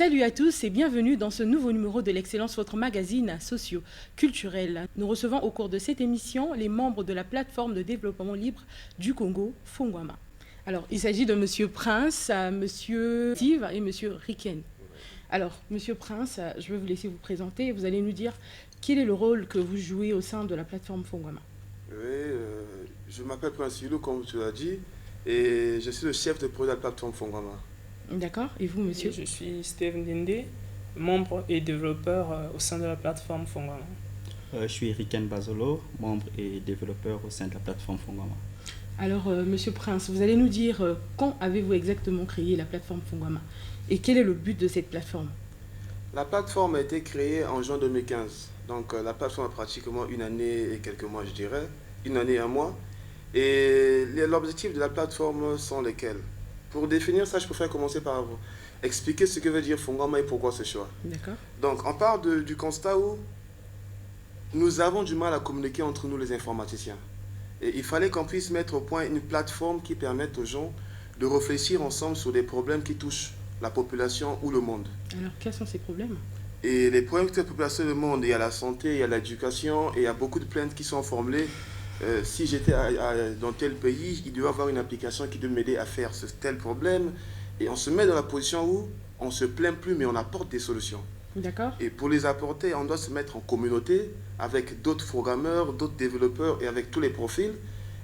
Salut à tous et bienvenue dans ce nouveau numéro de l'Excellence, votre magazine socio-culturel. Nous recevons au cours de cette émission les membres de la plateforme de développement libre du Congo, Fongwama. Alors, il s'agit de Monsieur Prince, Monsieur Steve et Monsieur Riken. Alors, Monsieur Prince, je vais vous laisser vous présenter et vous allez nous dire quel est le rôle que vous jouez au sein de la plateforme Fongwama. Oui, je m'appelle Prince Yulu, comme tu l'as dit, et je suis le chef de projet de la plateforme Fongwama. D'accord. Et vous, monsieur? Je suis Steve Ndende, membre et développeur au sein de la plateforme Fongwama. Je suis Riken Bazolo, membre et développeur au sein de la plateforme Fongwama. Alors, Monsieur Prince, vous allez nous dire quand avez-vous exactement créé la plateforme Fongwama et quel est le but de cette plateforme? La plateforme a été créée en juin 2015. Donc la plateforme a pratiquement une année et quelques mois, je dirais. Une année et un mois. Et l'objectif de la plateforme sont lesquels? Pour définir ça, je préfère commencer par vous expliquer ce que veut dire Fongwama et pourquoi ce choix. D'accord. Donc on part du constat où nous avons du mal à communiquer entre nous les informaticiens. Et il fallait qu'on puisse mettre au point une plateforme qui permette aux gens de réfléchir ensemble sur des problèmes qui touchent la population ou le monde. Alors, quels sont ces problèmes? Et les problèmes que la population du monde, il y a la santé, il y a l'éducation, et il y a beaucoup de plaintes qui sont formulées. Si j'étais dans tel pays, il doit y avoir une application qui doit m'aider à faire tel problème. Et on se met dans la position où on ne se plaint plus, mais on apporte des solutions. D'accord. Et pour les apporter, on doit se mettre en communauté avec d'autres programmeurs, d'autres développeurs et avec tous les profils.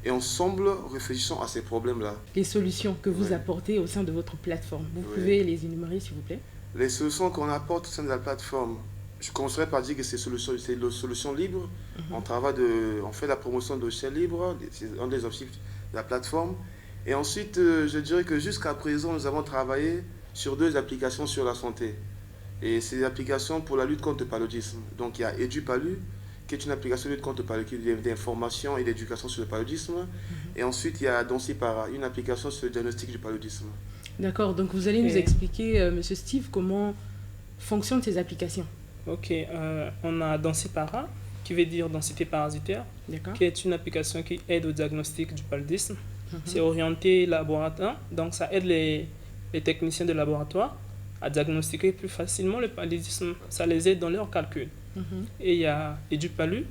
Et ensemble, réfléchissons à ces problèmes-là. Les solutions que vous Oui. apportez au sein de votre plateforme, vous Oui. pouvez les énumérer, s'il vous plaît? Les solutions qu'on apporte au sein de la plateforme, je commencerai par dire que c'est des solutions libres. On fait la promotion de logiciels libres, c'est un des objectifs de la plateforme. Et ensuite, je dirais que jusqu'à présent, nous avons travaillé sur 2 applications sur la santé. Et c'est des applications pour la lutte contre le paludisme. Donc il y a EduPalu, qui est une application de lutte contre le paludisme, qui est d'information et d'éducation sur le paludisme. Et ensuite, il y a Donsipara, une application sur le diagnostic du paludisme. D'accord, donc vous allez nous Et- expliquer, Monsieur Steve, comment fonctionnent ces applications. Ok, on a Densipara, qui veut dire densité parasitaire, D'accord. qui est une application qui aide au diagnostic du paludisme. Mhm. C'est orienté laboratoire, donc ça aide les techniciens de laboratoire à diagnostiquer plus facilement le paludisme. Ça les aide dans leurs calculs. Mhm. Et il y a EduPalu,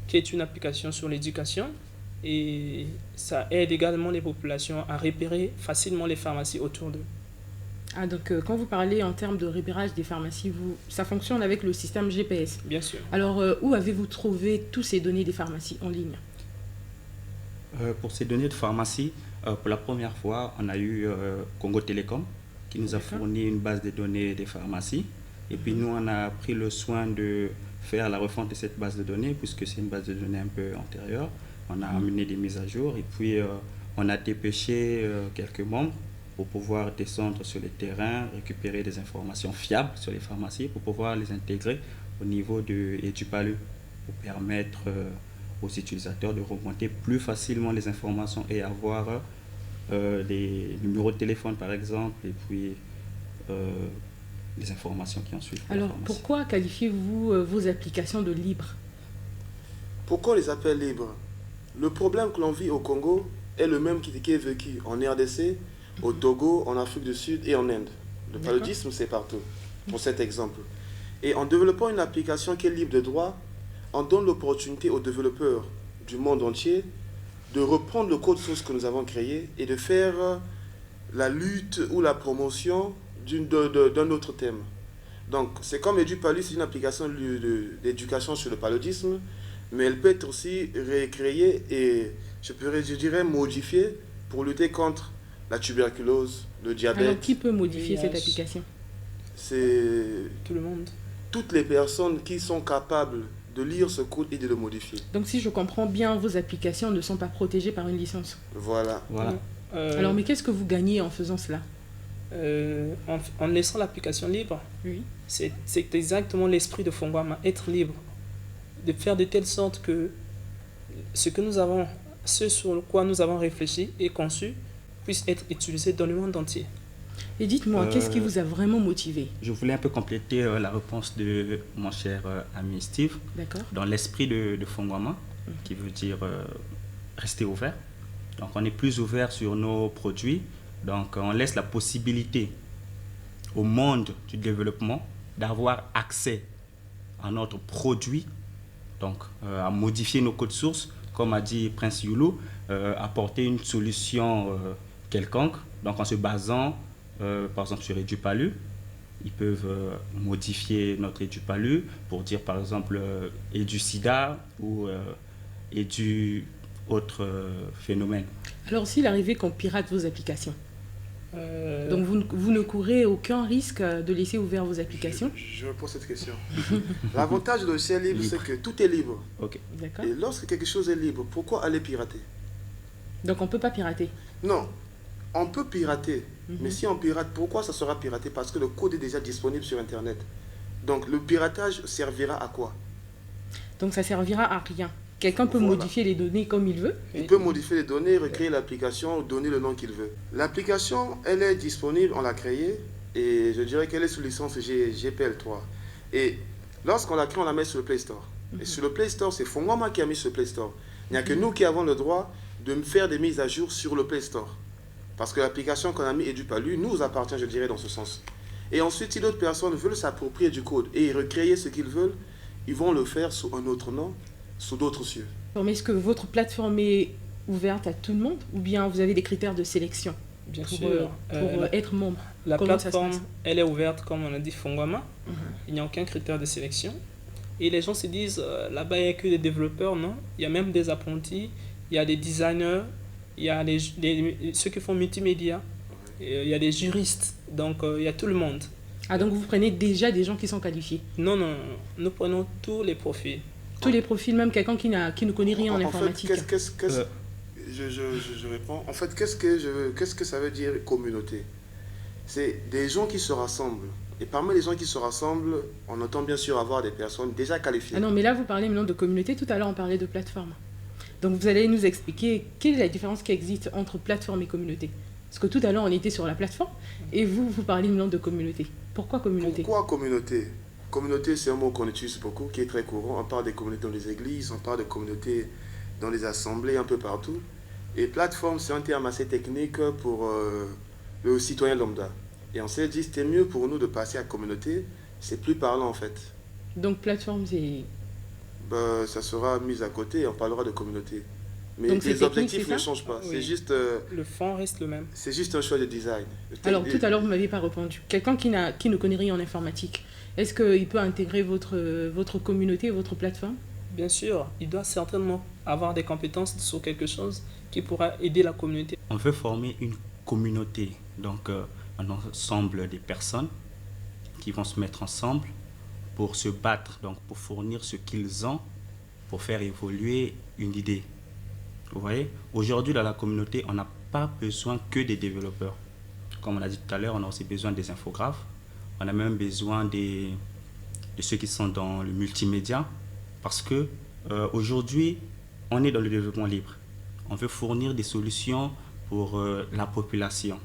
qui est une application sur l'éducation. Et ça aide également les populations à repérer facilement les pharmacies autour d'eux. Ah, donc quand vous parlez en termes de repérage des pharmacies, ça fonctionne avec le système GPS. Bien sûr. Alors, où avez-vous trouvé toutes ces données des pharmacies en ligne? Pour ces données de pharmacie, pour la première fois, on a eu Congo Télécom qui nous a D'accord. fourni une base de données des pharmacies. Et puis nous, on a pris le soin de faire la refonte de cette base de données, puisque c'est une base de données un peu antérieure. On a amené des mises à jour et puis on a dépêché quelques membres pour pouvoir descendre sur les terrains, récupérer des informations fiables sur les pharmacies pour pouvoir les intégrer au niveau de EduPalu pour permettre aux utilisateurs de remonter plus facilement les informations et avoir des numéros de téléphone par exemple et puis les informations qui en suivent. pour la Alors, pharmacie. pourquoi qualifiez-vous vos applications de libres? Pourquoi on les appelle libres? Le problème que l'on vit au Congo est le même qui est vécu en RDC, au Togo, en Afrique du Sud et en Inde. Le D'accord. paludisme, c'est partout, pour cet exemple. Et en développant une application qui est libre de droit, on donne l'opportunité aux développeurs du monde entier de reprendre le code source que nous avons créé et de faire la lutte ou la promotion d'un autre thème. Donc, c'est comme EduPalu, c'est une application d'éducation sur le paludisme, mais elle peut être aussi récréée et, je dirais, modifiée pour lutter contre la tuberculose, le diabète. Alors, qui peut modifier VIH. cette application? C'est Tout le monde. toutes les personnes qui sont capables de lire ce code et de le modifier. Donc, si je comprends bien, vos applications ne sont pas protégées par une licence. Voilà. Voilà. Alors, mais qu'est-ce que vous gagnez en faisant cela? En laissant l'application libre, Oui. c'est exactement l'esprit de Fongwama, être libre. De faire de telle sorte que ce sur quoi nous avons réfléchi et conçu puisse être utilisé dans le monde entier. Et dites-moi, qu'est-ce qui vous a vraiment motivé? Je voulais un peu compléter la réponse de mon cher ami Steve D'accord. dans l'esprit de Fongwama, qui veut dire rester ouvert. Donc on est plus ouvert sur nos produits, donc on laisse la possibilité au monde du développement d'avoir accès à notre produit, donc à modifier nos codes sources, comme a dit Prince Youlou, apporter une solution quelconque, donc en se basant par exemple sur EduPalu. Ils peuvent modifier notre EduPalu pour dire par exemple EduSida ou Edu autre phénomène. Alors s'il arrivait qu'on pirate vos applications, donc vous ne courez aucun risque de laisser ouvert vos applications? Je me pose cette question. L'avantage du logiciel libre, c'est que tout est libre. Ok. D'accord. Et lorsque quelque chose est libre, pourquoi aller pirater? Donc on ne peut pas pirater. Non, on peut pirater. Mais si on pirate, pourquoi ça sera piraté? Parce que le code est déjà disponible sur Internet. Donc le piratage servira à quoi? Donc ça servira à rien. Quelqu'un peut modifier les données comme il veut. Il peut modifier les données, recréer l'application, donner le nom qu'il veut. L'application, elle est disponible, on l'a créée, et je dirais qu'elle est sous licence GPL3. Et lorsqu'on la crée, on la met sur le Play Store. Et sur le Play Store, c'est Fongwama qui a mis sur le Play Store. Il n'y a que nous qui avons le droit de faire des mises à jour sur le Play Store. Parce que l'application qu'on a mis EduPalu nous appartient, je dirais, dans ce sens. Et ensuite, si d'autres personnes veulent s'approprier du code et recréer ce qu'ils veulent, ils vont le faire sous un autre nom, sous d'autres cieux. Mais est-ce que votre plateforme est ouverte à tout le monde ou bien vous avez des critères de sélection Bien pour sûr. être membre? La Comment ça se plateforme, passe? elle est ouverte, comme on a dit, Fongwama. Il n'y a aucun critère de sélection. Et les gens se disent, là-bas, il n'y a que des développeurs, non? Il y a même des apprentis, il y a des designers, il y a ceux qui font multimédia, il y a des juristes, donc il y a tout le monde. Ah, donc vous prenez déjà des gens qui sont qualifiés? Non, non, nous prenons tous les profils. Tous les profils, même quelqu'un qui ne connaît rien en informatique. Je réponds. En fait, qu'est-ce que ça veut dire communauté? C'est des gens qui se rassemblent. Et parmi les gens qui se rassemblent, on entend bien sûr avoir des personnes déjà qualifiées. Ah non, mais là, vous parlez maintenant de communauté. Tout à l'heure, on parlait de plateforme. Donc, vous allez nous expliquer quelle est la différence qui existe entre plateforme et communauté. Parce que tout à l'heure, on était sur la plateforme et vous parlez maintenant de communauté. Pourquoi communauté? Pourquoi communauté? Communauté, c'est un mot qu'on utilise beaucoup, qui est très courant. On parle des communautés dans les églises, on parle des communautés dans les assemblées, un peu partout. Et plateforme, c'est un terme assez technique pour le citoyen lambda. Et on s'est dit, c'était mieux pour nous de passer à communauté, c'est plus parlant en fait. Donc plateforme, c'est... Ça sera mis à côté et on parlera de communauté. Mais donc, les objectifs ne changent pas. Oui. C'est juste... le fond reste le même. C'est juste un choix de design. Alors tout à l'heure, vous ne m'avez pas répondu. Quelqu'un qui ne connaît rien en informatique, est-ce qu'il peut intégrer votre communauté, votre plateforme? Bien sûr, il doit certainement avoir des compétences sur quelque chose qui pourra aider la communauté. On veut former une communauté, donc un ensemble des personnes qui vont se mettre ensemble pour se battre, donc pour fournir ce qu'ils ont, pour faire évoluer une idée. Vous voyez, aujourd'hui dans la communauté, on n'a pas besoin que des développeurs. Comme on a dit tout à l'heure, on a aussi besoin des infographes, on a même besoin de ceux qui sont dans le multimédia, parce que aujourd'hui, on est dans le développement libre. On veut fournir des solutions pour la population.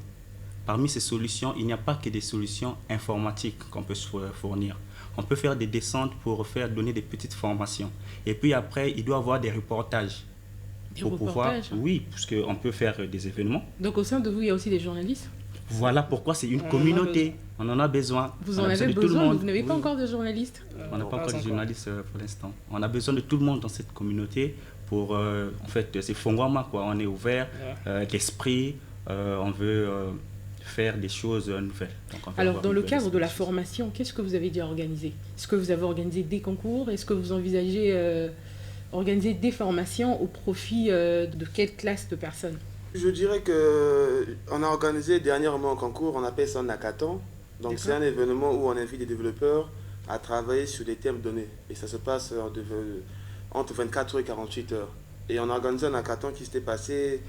Parmi ces solutions, il n'y a pas que des solutions informatiques qu'on peut fournir. On peut faire des descentes pour donner des petites formations. Et puis après, il doit y avoir des reportages. Oui, parce qu'on peut faire des événements. Donc au sein de vous, il y a aussi des journalistes? Voilà pourquoi c'est une communauté. On en a besoin. Vous en avez besoin, mais vous n'avez pas encore de journalistes? On n'a pas encore de journalistes pour l'instant. On a besoin de tout le monde dans cette communauté pour, en fait, c'est Fongwama, quoi. On est ouvert d'esprit, on veut faire des choses nouvelles. Donc, alors, dans le cadre de la formation, qu'est-ce que vous avez déjà organisé? Est-ce que vous avez organisé des concours? Est-ce que vous envisagez organiser des formations au profit de quelle classe de personnes? Je dirais qu'on a organisé dernièrement un concours, on appelle ça un hackathon. Donc c'est un événement où on invite des développeurs à travailler sur des thèmes donnés. Et ça se passe entre 24 heures et 48 heures. Et on a organisé un hackathon qui s'était passé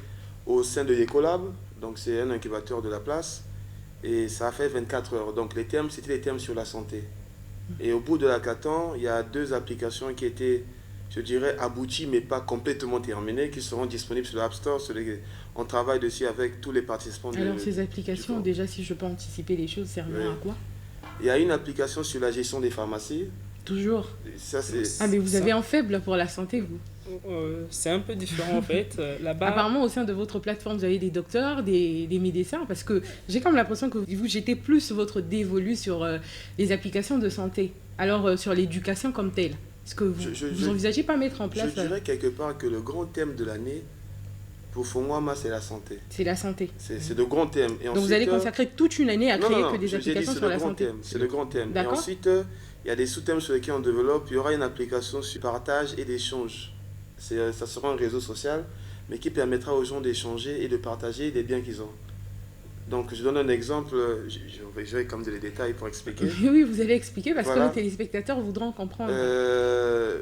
au sein de l'Ecolab. Donc c'est un incubateur de la place. Et ça a fait 24 heures. Donc les thèmes, c'était des thèmes sur la santé. Et au bout de l'hackathon, il y a 2 applications qui étaient, je dirais, abouties mais pas complètement terminées, qui seront disponibles sur l'App Store. On travaille dessus avec tous les participants. Alors ces applications, déjà si je peux anticiper les choses, serviront à quoi? Il y a une application sur la gestion des pharmacies. Toujours. Ça, c'est... Ah, mais vous Ça- avez un faible pour la santé, vous. C'est un peu différent en fait. Là-bas, Apparemment, au sein de votre plateforme, vous avez des docteurs, des médecins, parce que j'ai comme l'impression que vous jetez plus votre dévolu sur les applications de santé, alors sur l'éducation comme telle. Est-ce que vous envisagez pas mettre en place... Je dirais quelque part que le grand thème de l'année, pour Fongwama, c'est la santé. C'est la santé. C'est le grand thème. Et Donc ensuite, vous allez consacrer toute une année à créer non, que des j'ai dit, applications c'est sur le la grand santé. thème, c'est le grand thème. Et D'accord. ensuite, il y a des sous-thèmes sur lesquels on développe. Il y aura une application sur partage et d'échange. Ça sera un réseau social, mais qui permettra aux gens d'échanger et de partager les biens qu'ils ont. Donc, je donne un exemple. Je vais comme des détails pour expliquer. Oui, vous allez expliquer parce Voilà. que nos téléspectateurs voudront comprendre.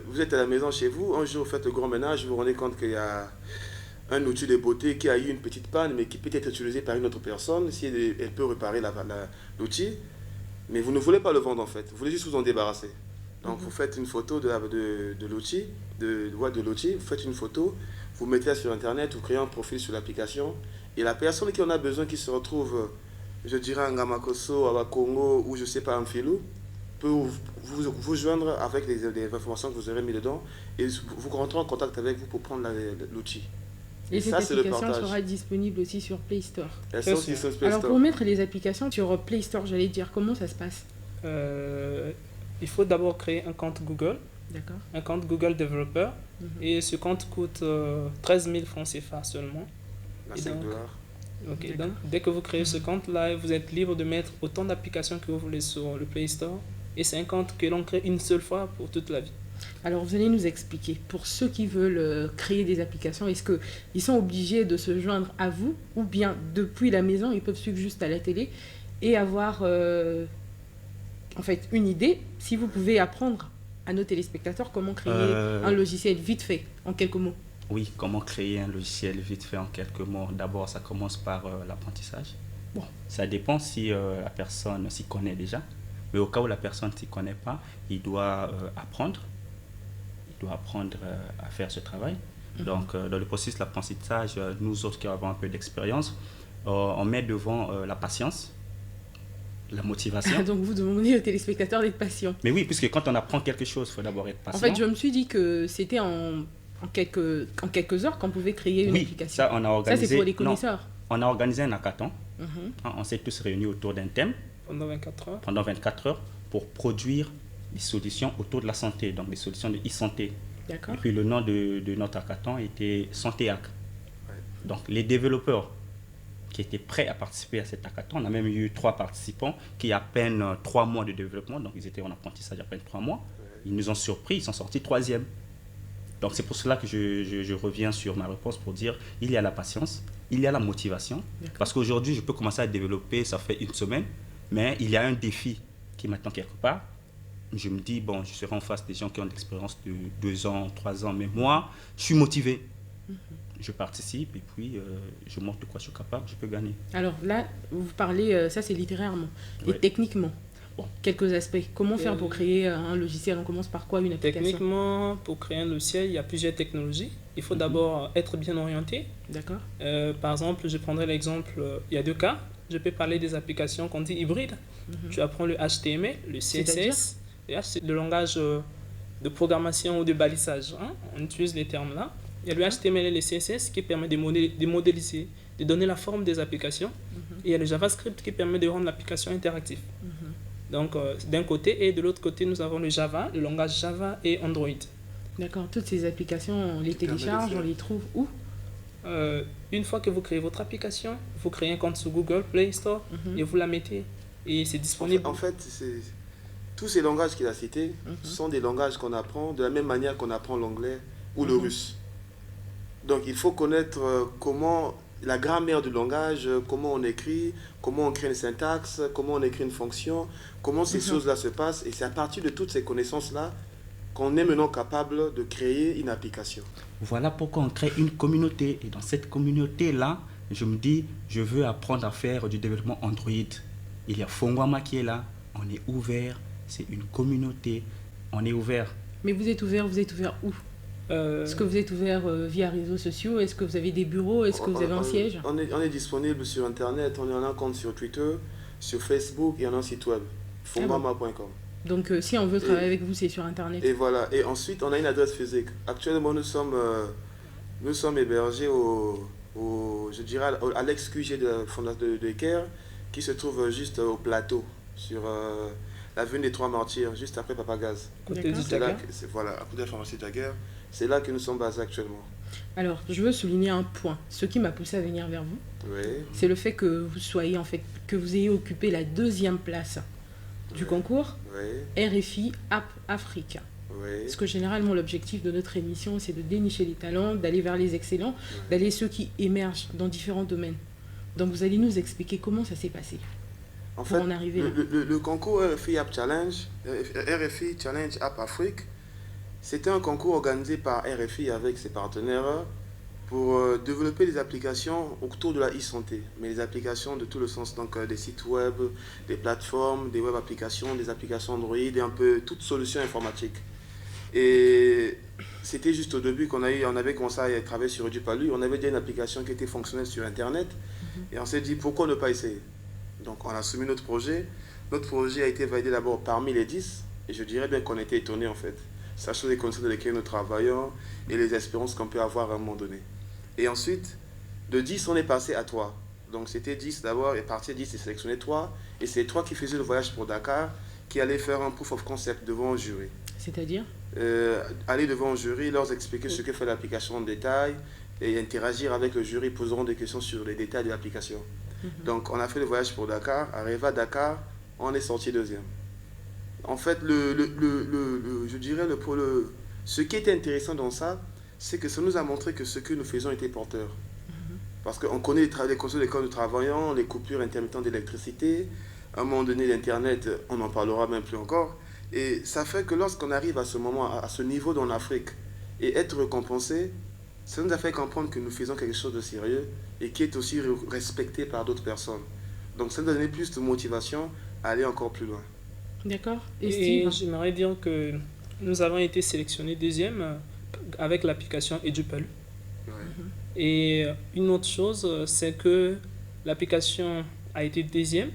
Vous êtes à la maison chez vous, un jour vous faites le grand ménage, vous vous rendez compte qu'il y a un outil de beauté qui a eu une petite panne, mais qui peut être utilisé par une autre personne, si elle peut réparer l'outil, mais vous ne voulez pas le vendre en fait, vous voulez juste vous en débarrasser. Donc vous faites une photo de l'outil, vous faites une photo, vous mettez sur internet, vous créez un profil sur l'application, et la personne qui en a besoin, qui se retrouve, je dirais, en Ngamakoso, à Congo, ou je sais pas, en Filou, peut vous joindre avec les informations que vous aurez mis dedans, et vous rentrez en contact avec vous pour prendre l'outil. Et cette ça, c'est le application partage. sera disponible aussi sur Play Store. Elles sont aussi sur Play Alors Store. pour mettre les applications sur Play Store, j'allais dire, comment ça se passe? il faut d'abord créer un compte Google, D'accord. un compte Google Developer, et ce compte coûte 13 000 francs CFA seulement. À Et 5 donc, dollars. Ok, D'accord. donc dès que vous créez ce compte-là, vous êtes libre de mettre autant d'applications que vous voulez sur le Play Store. Et c'est un compte que l'on crée une seule fois pour toute la vie. Alors vous allez nous expliquer, pour ceux qui veulent créer des applications, est-ce qu'ils sont obligés de se joindre à vous ou bien depuis la maison, ils peuvent suivre juste à la télé et avoir en fait une idée, si vous pouvez apprendre à nos téléspectateurs comment créer un logiciel vite fait, en quelques mots. Oui, comment créer un logiciel vite fait en quelques mots. D'abord, ça commence par l'apprentissage. Bon. Ça dépend si la personne s'y connaît déjà. Mais au cas où la personne ne s'y connaît pas, il doit apprendre. Il doit apprendre à faire ce travail. Donc, dans le processus de l'apprentissage, nous autres qui avons un peu d'expérience, on met devant la patience, la motivation. Donc vous demandez aux téléspectateurs d'être patients. Mais oui, puisque quand on apprend quelque chose, il faut d'abord être patient. En fait, je me suis dit que c'était en quelques heures qu'on pouvait créer une application. Ça, on a organisé, ça, c'est pour les connaisseurs. Non, on a organisé un hackathon. On s'est tous réunis autour d'un thème. Pendant 24 heures. Pendant 24 heures pour produire des solutions autour de la santé, donc des solutions de e-santé. D'accord. Et puis le nom de notre hackathon était Santé Hack. Ouais. Donc les développeurs qui étaient prêts à participer à cet hackathon, on a même eu 3 participants qui à peine 3 mois de développement, donc ils étaient en apprentissage à peine 3 mois. Ils nous ont surpris, ils sont sortis 3e. Donc c'est pour cela que je reviens sur ma réponse pour dire il y a la patience, il y a la motivation. Parce qu'aujourd'hui, je peux commencer à développer, ça fait une semaine, mais il y a un défi qui m'attend quelque part. Je me dis, bon, je serai en face des gens qui ont de l'expérience de 2 ans, 3 ans, mais moi, je suis motivé. Je participe et puis je montre de quoi je suis capable, je peux gagner. Alors là, vous parlez, ça c'est littérairement. Ouais. Et techniquement, Bon. quelques aspects. Comment faire pour créer un logiciel? On commence par quoi? Une application? Techniquement, pour créer un logiciel, il y a plusieurs technologies. Il faut d'abord être bien orienté. D'accord. Par exemple, je prendrai l'exemple, il y a 2 cas. Je peux parler des applications qu'on dit hybrides. Tu apprends le HTML, le C'est-à-dire CSS. Et là, c'est le langage de programmation ou de balisage. Hein. On utilise les termes là. Il y a le HTML et le CSS qui permet de modéliser, de donner la forme des applications. Et il y a le JavaScript qui permet de rendre l'application interactive. Donc, d'un côté, et de l'autre côté, nous avons le Java, le langage Java et Android. D'accord. Toutes ces applications, on les télécharge, on les trouve où? Une fois que vous créez votre application, vous créez un compte sur Google Play Store et vous la mettez. Et c'est disponible. En fait, tous ces langages qu'il a cités sont des langages qu'on apprend de la même manière qu'on apprend l'anglais ou le russe. Donc il faut connaître comment la grammaire du langage, comment on écrit, comment on crée une syntaxe, comment on écrit une fonction, comment ces choses-là se passent. Et c'est à partir de toutes ces connaissances-là qu'on est maintenant capable de créer une application. Voilà pourquoi on crée une communauté. Et dans cette communauté-là, je me dis, je veux apprendre à faire du développement Android. Il y a Fongwama qui est là, on est ouvert, c'est une communauté, on est ouvert. Mais vous êtes ouvert où? Est-ce que vous êtes ouvert via réseaux sociaux? Est-ce que vous avez des bureaux? Est-ce que vous avez un siège? On est disponible sur Internet, on a un compte sur Twitter, sur Facebook et on a un site web, fongwama.com. Donc, si on veut travailler avec vous, c'est sur Internet. Et voilà. Et ensuite, on a une adresse physique. Actuellement, nous sommes hébergés je dirais, à l'ex-QG de Caire, qui se trouve juste au plateau, sur l'avenue des Trois Martyrs, juste après Papagaz. Côté du C'est là Dakar. voilà, à côté de la pharmacie Daguerre. C'est là que nous sommes basés actuellement. Alors, je veux souligner un point. Ce qui m'a poussé à venir vers vous, Oui. c'est le fait que vous soyez, en fait, que vous ayez occupé la 2e place du concours Oui. RFI App Afrique. Oui. Parce que généralement, l'objectif de notre émission, c'est de dénicher les talents, d'aller vers les excellents, d'aller ceux qui émergent dans différents domaines. Donc, vous allez nous expliquer comment ça s'est passé. En pour fait, en arriver là. le concours RFI App Challenge, RFI Challenge App Afrique, c'était un concours organisé par RFI avec ses partenaires pour développer des applications autour de la e-santé, mais des applications de tout le sens, donc des sites web, des plateformes, des web applications, des applications Android et un peu toutes solutions informatiques. Et c'était juste au début on avait commencé à travailler sur Edupalu, on avait déjà une application qui était fonctionnelle sur Internet et on s'est dit pourquoi ne pas essayer. Donc on a soumis notre projet. Notre projet a été validé d'abord parmi les 10 et je dirais bien qu'on était étonnés en fait, sachant les conditions dans lesquelles nous travaillons et les espérances qu'on peut avoir à un moment donné. Et ensuite, de 10, on est passé à 3. Donc c'était 10 d'abord, et parti 10, et sélectionné 3. Et c'est 3 qui faisaient le voyage pour Dakar, qui allaient faire un proof of concept devant un jury. C'est-à-dire aller devant un jury, leur expliquer ce que fait l'application en détail, et interagir avec le jury, poseront des questions sur les détails de l'application. Donc on a fait le voyage pour Dakar, arrivé à Dakar, on est sorti 2e. En fait, je dirais, ce qui était intéressant dans ça, c'est que ça nous a montré que ce que nous faisons était porteur. Parce qu'on connaît les conditions desquelles nous travaillons, les coupures intermittentes d'électricité, à un moment donné l'Internet, on n'en parlera même plus encore. Et ça fait que lorsqu'on arrive à ce moment, à ce niveau dans l'Afrique, et être récompensé, ça nous a fait comprendre que nous faisons quelque chose de sérieux et qui est aussi respecté par d'autres personnes. Donc ça nous a donné plus de motivation à aller encore plus loin. D'accord. Et Steve, j'aimerais dire que nous avons été sélectionnés 2e avec l'application Edupalu. Ouais. Et une autre chose, c'est que l'application a été 2e.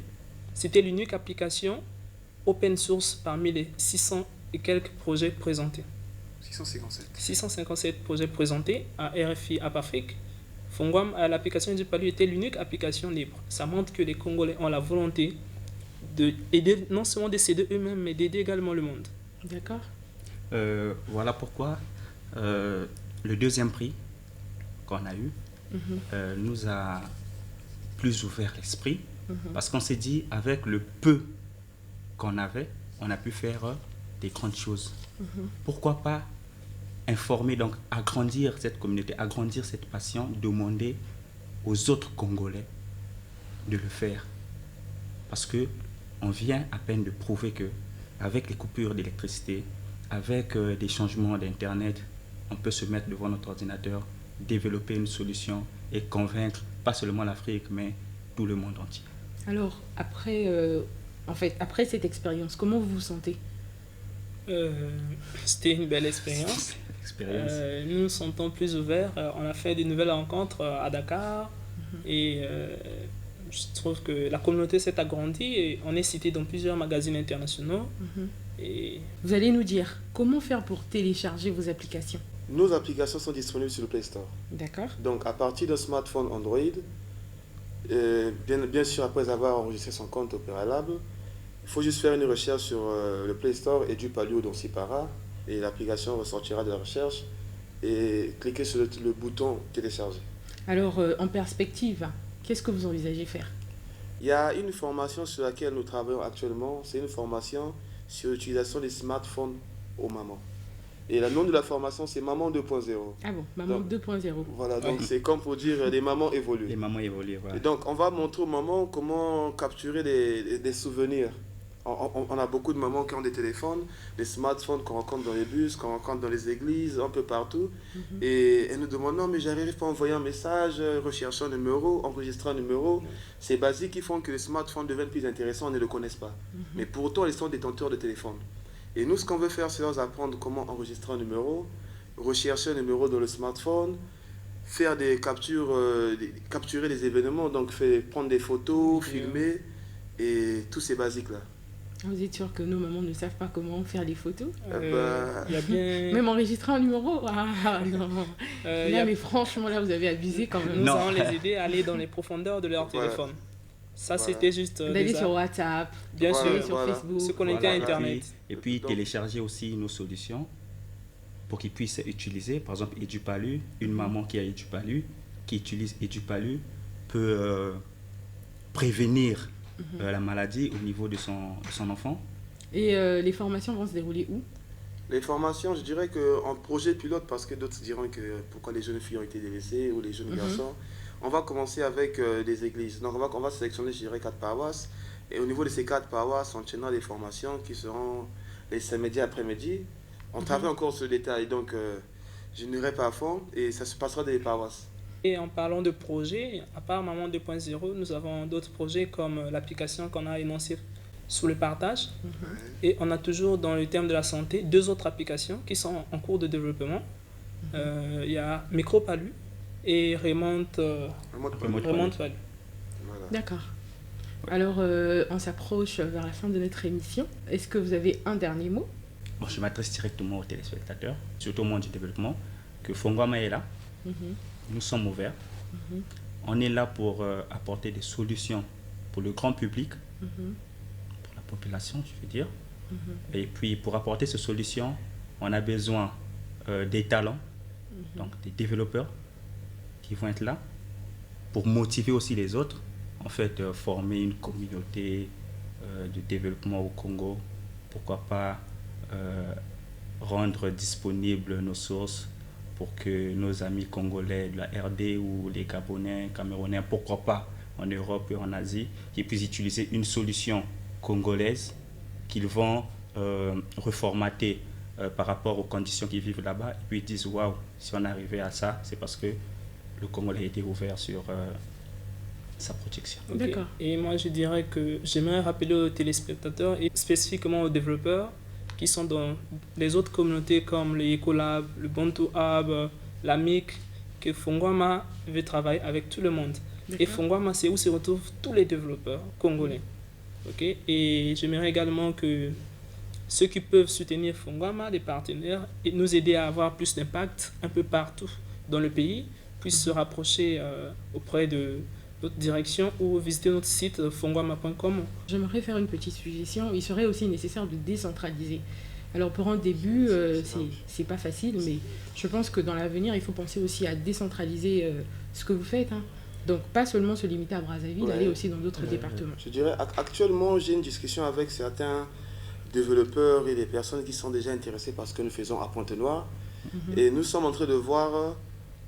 C'était l'unique application open source parmi les 600 et quelques projets présentés. 657 projets présentés à RFI App Afrique. Fongwam, l'application Edupalu était l'unique application libre. Ça montre que les Congolais ont la volonté d'aider, non seulement de s'aider eux-mêmes, mais d'aider également le monde. d'accord. Voilà pourquoi le 2e prix qu'on a eu nous a plus ouvert l'esprit, parce qu'on s'est dit, avec le peu qu'on avait, on a pu faire des grandes choses. Pourquoi pas informer, donc agrandir cette communauté, agrandir cette passion, demander aux autres Congolais de le faire. Parce que on vient à peine de prouver que avec les coupures d'électricité, avec des changements d'Internet, on peut se mettre devant notre ordinateur, développer une solution et convaincre pas seulement l'Afrique, mais tout le monde entier. Alors, après cette expérience, comment vous vous sentez ? C'était une belle expérience. Nous nous sentons plus ouverts. On a fait de nouvelles rencontres à Dakar et je trouve que la communauté s'est agrandie et on est cité dans plusieurs magazines internationaux. Et Vous allez nous dire comment faire pour télécharger vos applications. Nos applications sont disponibles sur le Play Store. D'accord. Donc à partir d'un smartphone Android, bien sûr après avoir enregistré son compte au préalable, il faut juste faire une recherche sur le Play Store Edupalu dans Sipara et l'application ressortira de la recherche et cliquer sur le bouton télécharger. Alors, en perspective, qu'est-ce que vous envisagez faire ? Il y a une formation sur laquelle nous travaillons actuellement, c'est une formation sur l'utilisation des smartphones aux mamans. Et le nom de la formation, c'est Maman 2.0. Ah bon, Maman 2.0. Voilà, donc c'est comme pour dire les mamans évoluent. Les mamans évoluent, voilà. Et donc, on va montrer aux mamans comment capturer des souvenirs. On a beaucoup de mamans qui ont des téléphones, des smartphones qu'on rencontre dans les bus, qu'on rencontre dans les églises, un peu partout. Et elles nous demandent, non mais j'arrive pas à envoyer un message, rechercher un numéro, enregistrer un numéro. C'est basique qui font que les smartphones deviennent plus intéressants, on ne le connaissent pas. Mais pourtant, elles sont détenteurs de téléphones. Et nous, ce qu'on veut faire, c'est leur apprendre comment enregistrer un numéro, rechercher un numéro dans le smartphone, faire des captures, capturer des événements, donc prendre des photos, filmer, et tous ces basiques-là. Vous êtes sûr que nos mamans ne savent pas comment faire les photos? Il y a bien... Même enregistrer un numéro? Ah non. il y Là, a- mais franchement, là, vous avez abusé quand même. Nous Non. allons les aider à aller dans les profondeurs de leur Voilà. téléphone. Ça, Voilà. c'était juste D'aller des sur WhatsApp, bien Voilà. sûr, sur Facebook. se connecter à Voilà, Internet. Et puis Donc- télécharger aussi nos solutions pour qu'ils puissent utiliser. Par exemple, EduPalu, une maman qui a EduPalu, qui utilise EduPalu, peut prévenir la maladie au niveau de son enfant. Et les formations vont se dérouler où? Les formations, je dirais qu'en projet pilote, parce que d'autres diront que pourquoi les jeunes filles ont été délaissées ou les jeunes garçons, on va commencer avec des églises. Donc on va sélectionner, je dirais, 4 paroisses. Et au niveau de ces 4 paroisses, on tiendra des formations qui seront les samedis après-midi. On travaille encore sur le détail, donc je n'irai pas à fond et ça se passera dans les paroisses. Et en parlant de projets, à part Maman 2.0, nous avons d'autres projets comme l'application qu'on a énoncée sous le partage. Et on a toujours dans le terme de la santé 2 autres applications qui sont en cours de développement. Il y a Micropalu et Remonte Palu. Voilà. D'accord. Alors, on s'approche vers la fin de notre émission. Est-ce que vous avez un dernier mot? Bon, je m'adresse directement aux téléspectateurs, surtout au monde du développement, que Fongwama est là. Nous sommes ouverts. On est là pour apporter des solutions pour le grand public, pour la population, je veux dire. Et puis, pour apporter ces solutions, on a besoin des talents, donc des développeurs qui vont être là pour motiver aussi les autres. En fait, former une communauté de développement au Congo. Pourquoi pas rendre disponibles nos sources pour que nos amis congolais de la RD ou les Gabonais, Camerounais, pourquoi pas en Europe et en Asie, qui puissent utiliser une solution congolaise qu'ils vont reformater par rapport aux conditions qu'ils vivent là-bas, et puis ils disent waouh, si on arrivait à ça, c'est parce que le Congolais a été ouvert sur sa protection. Ok. D'accord. Et moi, je dirais que j'aimerais rappeler aux téléspectateurs et spécifiquement aux développeurs qui sont dans les autres communautés comme les Ecolab, le Bantu Hub, la MIC, que Fongwama veut travailler avec tout le monde. Et Fongwama, c'est où se retrouvent tous les développeurs congolais. Okay? Et j'aimerais également que ceux qui peuvent soutenir Fongwama, les partenaires, et nous aider à avoir plus d'impact un peu partout dans le pays, puissent se rapprocher auprès de notre direction ou visiter notre site fongwama.com. J'aimerais faire une petite suggestion. Il serait aussi nécessaire de décentraliser. Alors pour un début, c'est pas facile, mais je pense que dans l'avenir, il faut penser aussi à décentraliser ce que vous faites. Donc pas seulement se limiter à Brazzaville, aller aussi dans d'autres départements. Je dirais, actuellement, j'ai une discussion avec certains développeurs et des personnes qui sont déjà intéressées par ce que nous faisons à Pointe-Noire. Et nous sommes en train de voir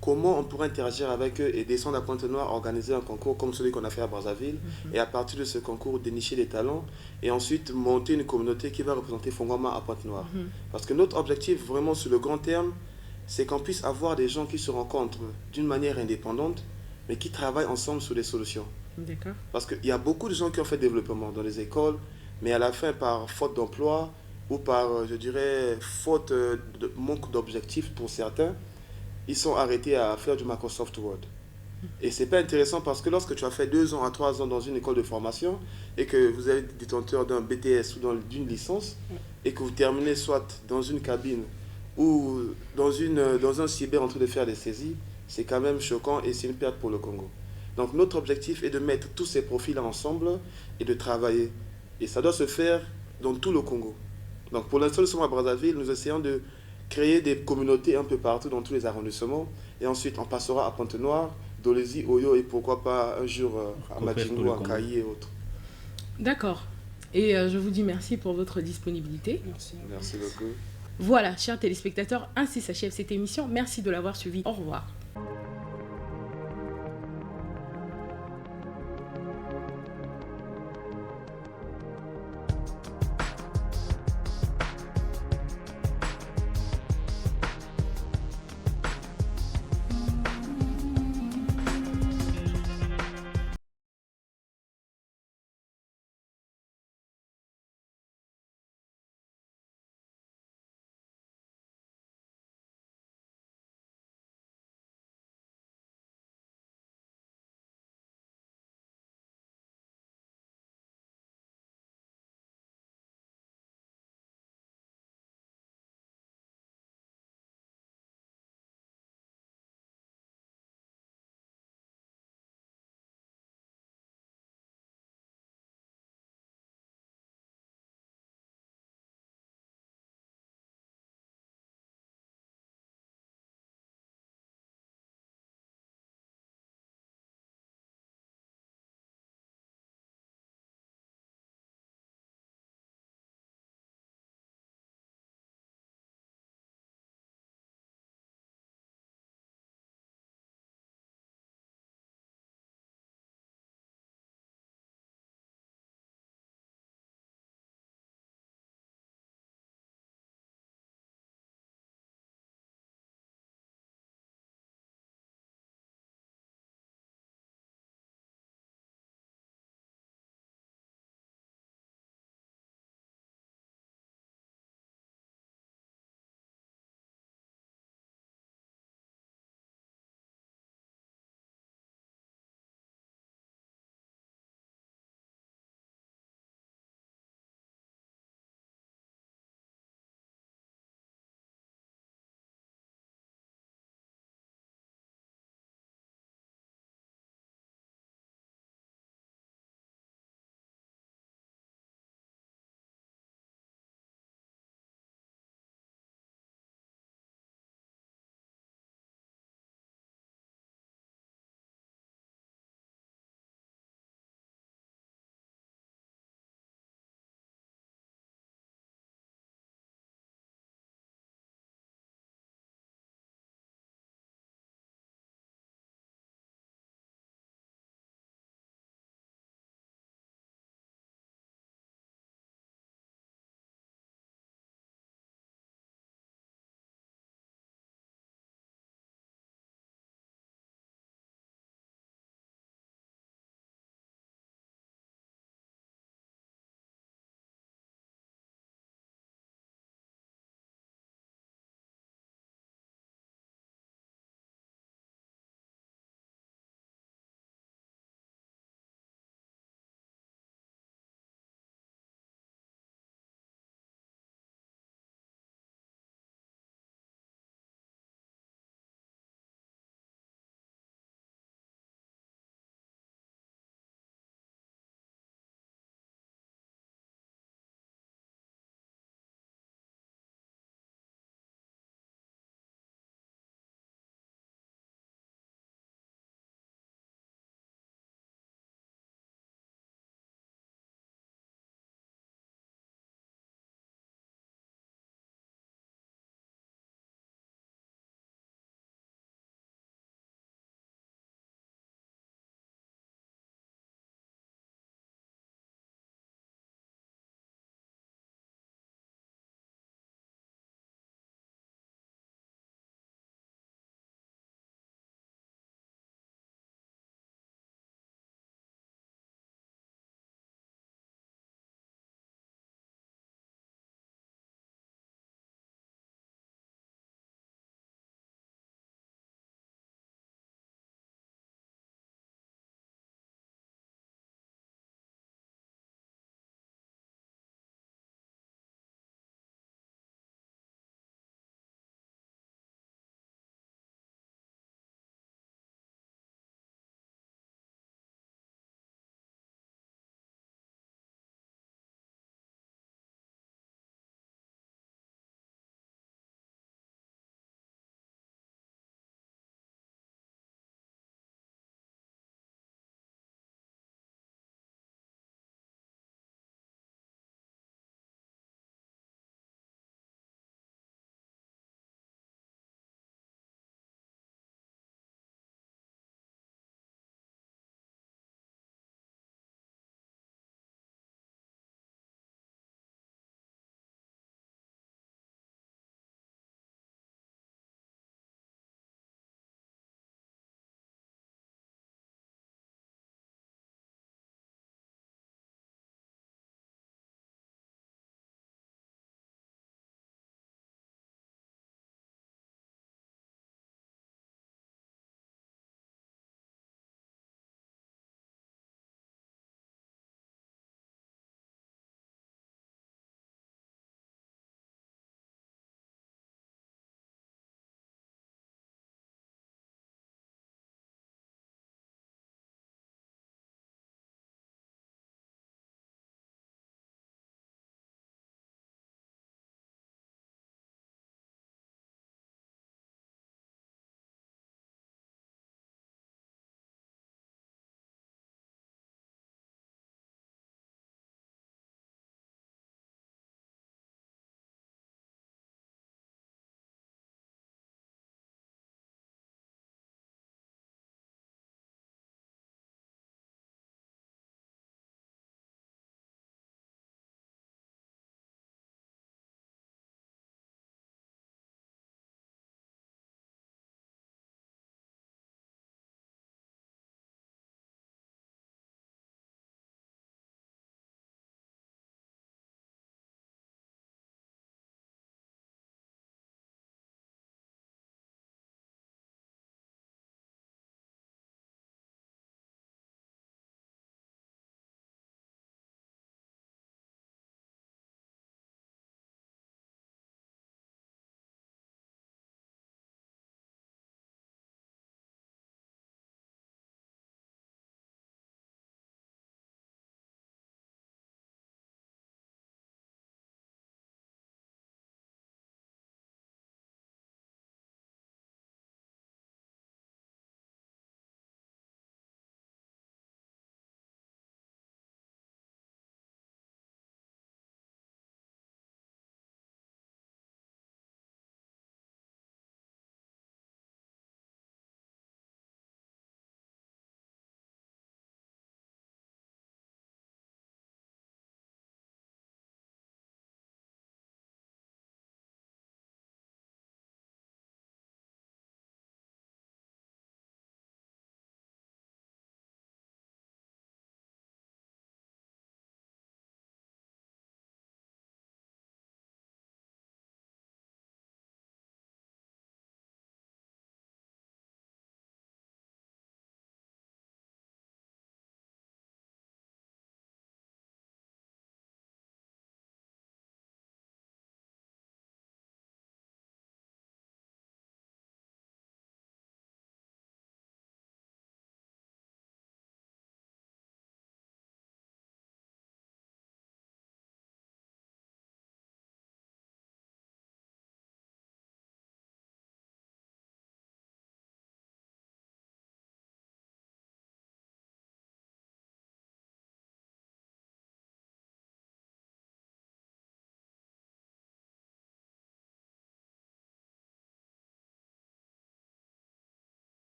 comment on pourrait interagir avec eux et descendre à Pointe-Noire, organiser un concours comme celui qu'on a fait à Brazzaville, et à partir de ce concours, dénicher des talents, et ensuite monter une communauté qui va représenter Fongwama à Pointe-Noire. Parce que notre objectif, vraiment sur le grand terme, c'est qu'on puisse avoir des gens qui se rencontrent d'une manière indépendante, mais qui travaillent ensemble sur des solutions. D'accord. Parce qu'il y a beaucoup de gens qui ont fait développement dans les écoles, mais à la fin, par faute d'emploi, ou par, je dirais, faute de manque d'objectifs pour certains, ils sont arrêtés à faire du Microsoft Word. Et c'est pas intéressant parce que lorsque tu as fait 2 ans à 3 ans dans une école de formation et que vous êtes détenteur d'un BTS ou d'une licence et que vous terminez soit dans une cabine ou dans un cyber en train de faire des saisies, c'est quand même choquant et c'est une perte pour le Congo. Donc notre objectif est de mettre tous ces profils ensemble et de travailler. Et ça doit se faire dans tout le Congo. Donc pour l'instant, nous sommes à Brazzaville, nous essayons de créer des communautés un peu partout dans tous les arrondissements. Et ensuite, on passera à Pointe-Noire, Dolezi, Oyo et pourquoi pas un jour à Madjingo, à Kayi et autres. D'accord. Et je vous dis merci pour votre disponibilité. Merci. Merci beaucoup. Voilà, chers téléspectateurs, ainsi s'achève cette émission. Merci de l'avoir suivi. Au revoir.